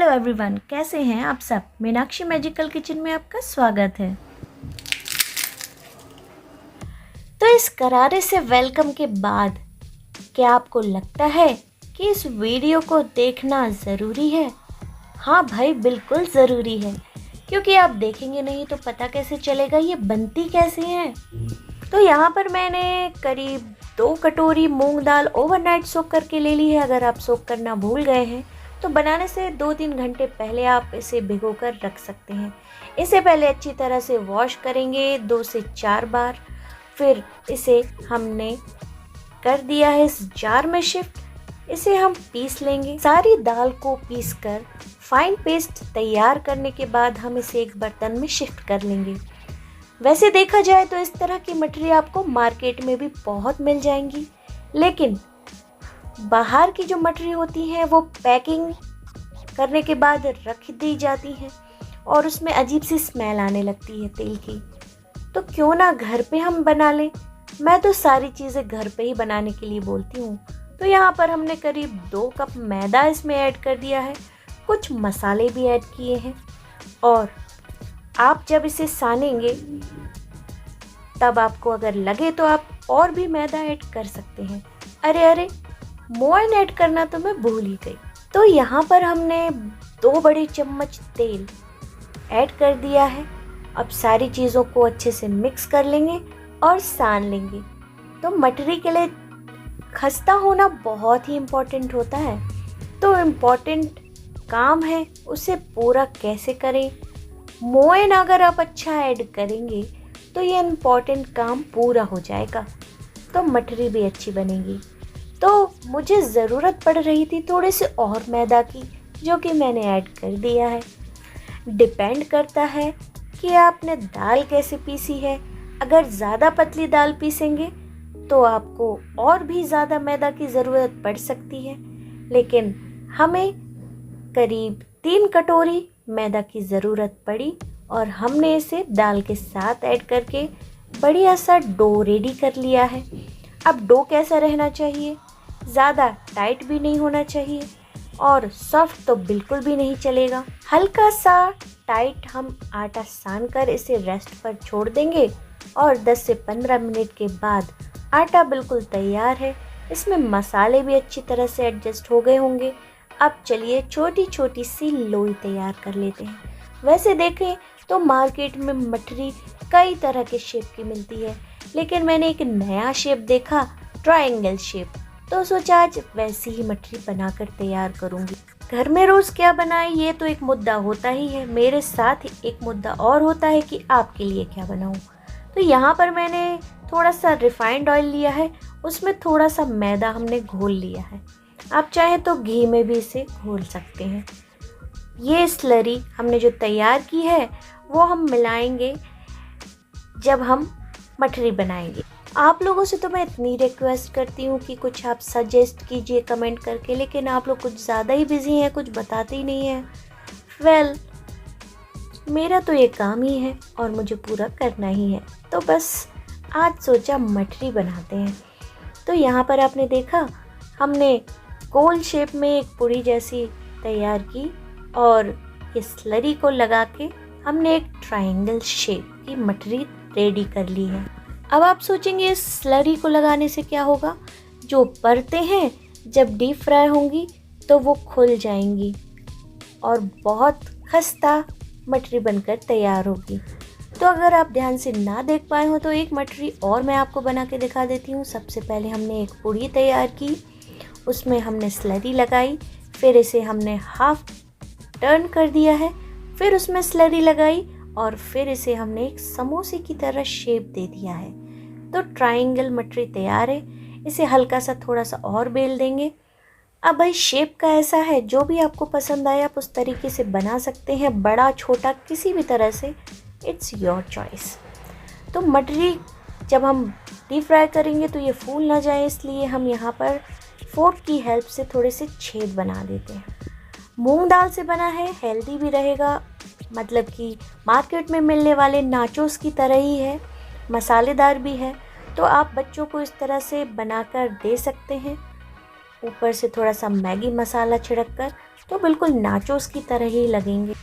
Everyone, कैसे हैं आप सब। मीनाक्षी मैजिकल किचन में आपका स्वागत है। तो इस करारे से वेलकम के बाद क्या आपको लगता है कि इस वीडियो को देखना ज़रूरी है? हाँ भाई, बिल्कुल ज़रूरी है, क्योंकि आप देखेंगे नहीं तो पता कैसे चलेगा ये बनती कैसे है। तो यहाँ पर मैंने करीब 2 कटोरी मूंग दाल ओवरनाइट सोक करके ले ली है। अगर आप सोक करना भूल गए हैं तो बनाने से 2-3 घंटे पहले आप इसे भिगोकर रख सकते हैं। इसे पहले अच्छी तरह से वॉश करेंगे 2 से 4 बार। फिर इसे हमने कर दिया है इस जार में शिफ्ट। इसे हम पीस लेंगे। सारी दाल को पीसकर फाइन पेस्ट तैयार करने के बाद हम इसे एक बर्तन में शिफ्ट कर लेंगे। वैसे देखा जाए तो इस तरह की मटेरियल आपको मार्केट में भी बहुत मिल जाएंगी, लेकिन बाहर की जो मटेरियल होती हैं वो पैकिंग करने के बाद रख दी जाती हैं और उसमें अजीब सी स्मेल आने लगती है तेल की। तो क्यों ना घर पे हम बना लें। मैं तो सारी चीज़ें घर पे ही बनाने के लिए बोलती हूँ। तो यहाँ पर हमने करीब 2 कप मैदा इसमें ऐड कर दिया है। कुछ मसाले भी ऐड किए हैं और आप जब इसे सानेंगे तब आपको अगर लगे तो आप और भी मैदा ऐड कर सकते हैं। अरे मोयन ऐड करना तो मैं भूल ही गई। तो यहाँ पर हमने 2 बड़े चम्मच तेल ऐड कर दिया है। अब सारी चीज़ों को अच्छे से मिक्स कर लेंगे और सान लेंगे। तो मटरी के लिए खस्ता होना बहुत ही इम्पोर्टेंट होता है। तो इम्पोर्टेंट काम है, उसे पूरा कैसे करें। मोयन अगर आप अच्छा ऐड करेंगे तो ये इम्पोर्टेंट काम पूरा हो जाएगा, तो मटरी भी अच्छी बनेगी। तो मुझे ज़रूरत पड़ रही थी थोड़े से और मैदा की, जो कि मैंने ऐड कर दिया है। डिपेंड करता है कि आपने दाल कैसे पीसी है। अगर ज़्यादा पतली दाल पीसेंगे तो आपको और भी ज़्यादा मैदा की ज़रूरत पड़ सकती है, लेकिन हमें करीब 3 कटोरी मैदा की ज़रूरत पड़ी और हमने इसे दाल के साथ ऐड करके बढ़िया सा डो रेडी कर लिया है। अब डो कैसा रहना चाहिए? ज़्यादा टाइट भी नहीं होना चाहिए और सॉफ्ट तो बिल्कुल भी नहीं चलेगा। हल्का सा टाइट हम आटा सान कर इसे रेस्ट पर छोड़ देंगे और 10 से 15 मिनट के बाद आटा बिल्कुल तैयार है। इसमें मसाले भी अच्छी तरह से एडजस्ट हो गए होंगे। अब चलिए छोटी छोटी सी लोई तैयार कर लेते हैं। वैसे देखें तो मार्केट में मटरी कई तरह के शेप की मिलती है, लेकिन मैंने एक नया शेप देखा, ट्रायंगल शेप। तो सोचा आज वैसी ही मटरी बनाकर तैयार करूंगी। घर में रोज़ क्या बनाएं ये तो एक मुद्दा होता ही है। मेरे साथ एक मुद्दा और होता है कि आपके लिए क्या बनाऊं। तो यहाँ पर मैंने थोड़ा सा रिफाइंड ऑयल लिया है, उसमें थोड़ा सा मैदा हमने घोल लिया है। आप चाहें तो घी में भी इसे घोल सकते हैं। ये स्लरी हमने जो तैयार की है वो हम मिलाएंगे जब हम मटरी बनाएंगे। आप लोगों से तो मैं इतनी रिक्वेस्ट करती हूँ कि कुछ आप सजेस्ट कीजिए कमेंट करके, लेकिन आप लोग कुछ ज़्यादा ही बिजी हैं, कुछ बताते ही नहीं हैं। मेरा तो ये काम ही है और मुझे पूरा करना ही है, तो बस आज सोचा मटरी बनाते हैं। तो यहाँ पर आपने देखा हमने गोल शेप में एक पूरी जैसी तैयार की और ये स्लरी को लगा के हमने एक ट्रायंगल शेप की मटरी रेडी कर ली है। अब आप सोचेंगे इस स्लरी को लगाने से क्या होगा? जो परतें हैं जब डीप फ्राई होंगी तो वो खुल जाएंगी और बहुत खस्ता मटरी बनकर तैयार होगी। तो अगर आप ध्यान से ना देख पाए हो तो एक मटरी और मैं आपको बना के दिखा देती हूँ। सबसे पहले हमने एक पूरी तैयार की, उसमें हमने स्लरी लगाई, फिर इसे हमने हाफ टर्न कर दिया है, फिर उसमें स्लरी लगाई और फिर इसे हमने एक समोसे की तरह शेप दे दिया है। तो ट्रायंगल मटरी तैयार है। इसे हल्का सा थोड़ा सा और बेल देंगे। अब भाई शेप का ऐसा है, जो भी आपको पसंद आए आप उस तरीके से बना सकते हैं, बड़ा छोटा किसी भी तरह से, इट्स योर चॉइस। तो मटरी जब हम डीप फ्राई करेंगे तो ये फूल ना जाए, इसलिए हम यहाँ पर फोर्क की हेल्प से थोड़े से छेद बना देते हैं। मूंग दाल से बना है, हेल्दी भी रहेगा, मतलब कि मार्केट में मिलने वाले नाचोस की तरह ही है, मसालेदार भी है। तो आप बच्चों को इस तरह से बनाकर दे सकते हैं। ऊपर से थोड़ा सा मैगी मसाला छिड़क कर तो बिल्कुल नाचोस की तरह ही लगेंगे।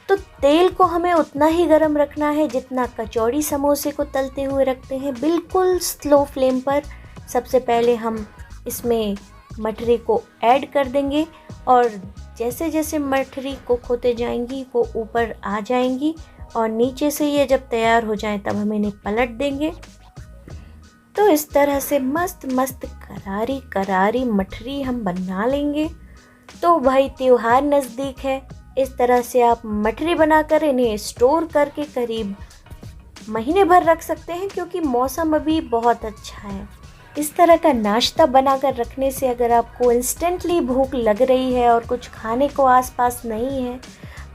तो तेल को हमें उतना ही गर्म रखना है जितना कचौड़ी समोसे को तलते हुए रखते हैं, बिल्कुल स्लो फ्लेम पर। सबसे पहले हम इसमें मठरी को ऐड कर देंगे और जैसे जैसे मठरी कुक होते जाएंगी वो ऊपर आ जाएंगी और नीचे से ये जब तैयार हो जाए तब हम इन्हें पलट देंगे। तो इस तरह से मस्त मस्त करारी करारी मठरी हम बना लेंगे। तो भाई त्योहार नज़दीक है, इस तरह से आप मठरी बनाकर इन्हें स्टोर करके करीब महीने भर रख सकते हैं, क्योंकि मौसम अभी बहुत अच्छा है। इस तरह का नाश्ता बनाकर रखने से अगर आपको इंस्टेंटली भूख लग रही है और कुछ खाने को आसपास नहीं है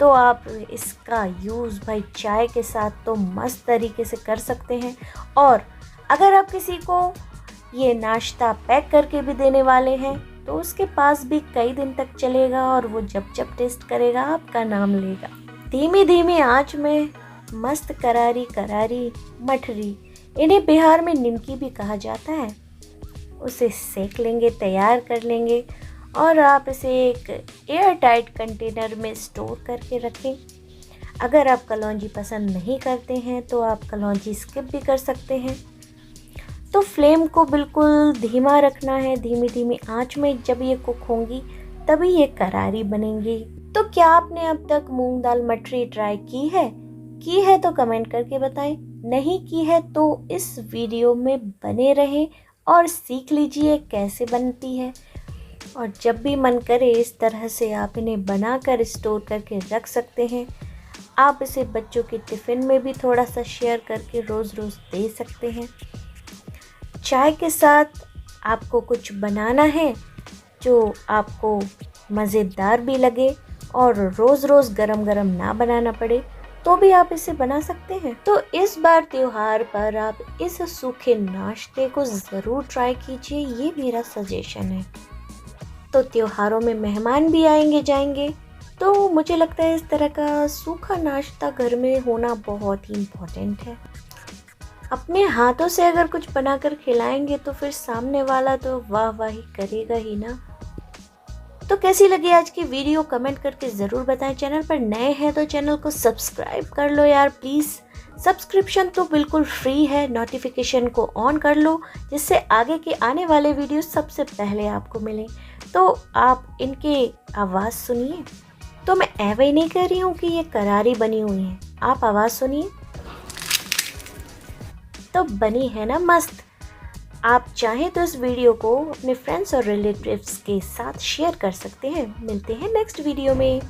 तो आप इसका यूज़ भाई चाय के साथ तो मस्त तरीके से कर सकते हैं। और अगर आप किसी को ये नाश्ता पैक करके भी देने वाले हैं तो उसके पास भी कई दिन तक चलेगा और वो जब जब टेस्ट करेगा आपका नाम लेगा। धीमी धीमी आंच में मस्त करारी करारी मठरी, इन्हें बिहार में निमकी भी कहा जाता है, उसे सेक लेंगे, तैयार कर लेंगे और आप इसे एक एयर टाइट कंटेनर में स्टोर करके रखें। अगर आप कलौंजी पसंद नहीं करते हैं तो आप कलौंजी स्किप भी कर सकते हैं। तो फ्लेम को बिल्कुल धीमा रखना है, धीमी धीमी आंच में जब ये कुक होंगी तभी ये करारी बनेंगी। तो क्या आपने अब तक मूंग दाल मठरी ट्राई की है? की है तो कमेंट करके बताएं, नहीं की है तो इस वीडियो में बने रहें और सीख लीजिए कैसे बनती है। और जब भी मन करे इस तरह से आप इन्हें बनाकर स्टोर करके रख सकते हैं। आप इसे बच्चों के टिफ़िन में भी थोड़ा सा शेयर करके रोज़ रोज़ दे सकते हैं। चाय के साथ आपको कुछ बनाना है जो आपको मज़ेदार भी लगे और रोज़ रोज़ गरम गरम ना बनाना पड़े तो भी आप इसे बना सकते हैं। तो इस बार त्योहार पर आप इस सूखे नाश्ते को ज़रूर ट्राई कीजिए, ये मेरा सजेशन है। तो त्योहारों में मेहमान भी आएंगे जाएंगे, तो मुझे लगता है इस तरह का सूखा नाश्ता घर में होना बहुत ही इम्पोर्टेंट है। अपने हाथों से अगर कुछ बनाकर खिलाएंगे तो फिर सामने वाला तो वाह वाह ही करेगा ही ना। तो कैसी लगी आज की वीडियो कमेंट करके ज़रूर बताएं। चैनल पर नए हैं तो चैनल को सब्सक्राइब कर लो यार प्लीज़। सब्सक्रिप्शन तो बिल्कुल फ्री है, नोटिफिकेशन को ऑन कर लो जिससे आगे के आने वाले वीडियो सबसे पहले आपको मिलें। तो आप इनके आवाज़ सुनिए। तो मैं ऐवे नहीं कह रही हूँ कि ये करारी बनी हुई है, आप आवाज़ सुनिए तो बनी है ना मस्त। आप चाहें तो इस वीडियो को अपने फ्रेंड्स और रिलेटिव्स के साथ शेयर कर सकते हैं। मिलते हैं नेक्स्ट वीडियो में।